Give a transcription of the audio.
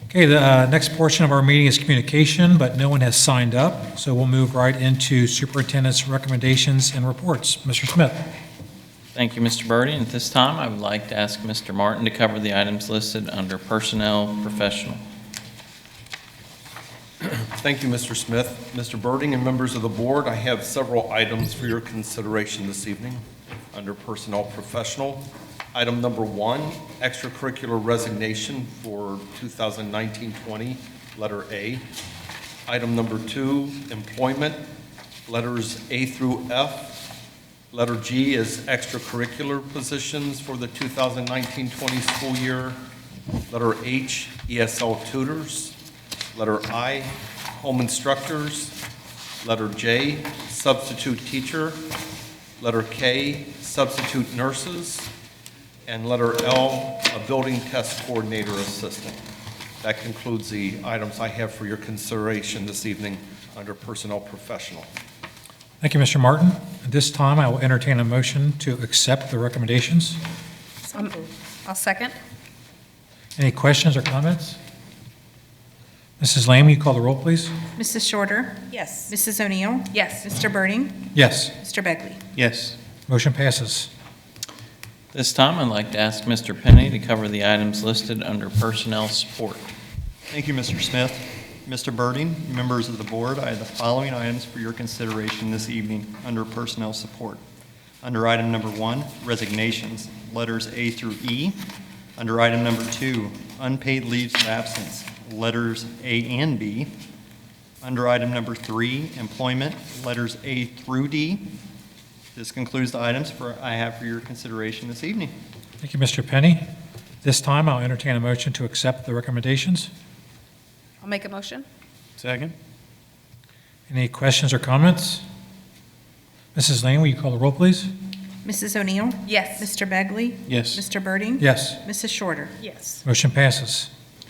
Okay, the next portion of our meeting is communication, but no one has signed up, so we'll move right into superintendent's recommendations and reports. Mr. Smith. Thank you, Mr. Birdie. At this time, I would like to ask Mr. Martin to cover the items listed under Personnel Professional. Thank you, Mr. Smith. Mr. Birding and members of the board, I have several items for your consideration this evening under Personnel Professional. Item number 1, extracurricular resignation for 2019-20, letter A. Item number 2, employment, letters A through F. Letter G is extracurricular positions for the 2019-20 school year. Letter H, ESL tutors. Letter I, home instructors. Letter J, substitute teacher. Letter K, substitute nurses. And letter L, a building test coordinator assistant. That concludes the items I have for your consideration this evening under Personnel Professional. Thank you, Mr. Martin. At this time, I will entertain a motion to accept the recommendations. I'll second. Any questions or comments? Mrs. Lamb, will you call the roll, please? Mrs. Shorter? Yes. Mrs. O'Neill? Yes. Mr. Birding? Yes. Mr. Begley? Yes. Motion passes. This time, I'd like to ask Mr. Penny to cover the items listed under Personnel Support. Thank you, Mr. Smith. Mr. Birding, members of the board, I have the following items for your consideration this evening under Personnel Support. Under item number 1, resignations, letters A through E. Under item number 2, unpaid leaves of absence, letters A and B. Under item number 3, employment, letters A through D. This concludes the items I have for your consideration this evening. Thank you, Mr. Penny. This time, I'll entertain a motion to accept the recommendations. I'll make a motion. Second. Any questions or comments? Mrs. Lane, will you call the roll, please? Mrs. O'Neill? Yes. Mr. Begley? Yes. Mr. Birding? Yes. Mrs. Shorter? Yes. Motion passes.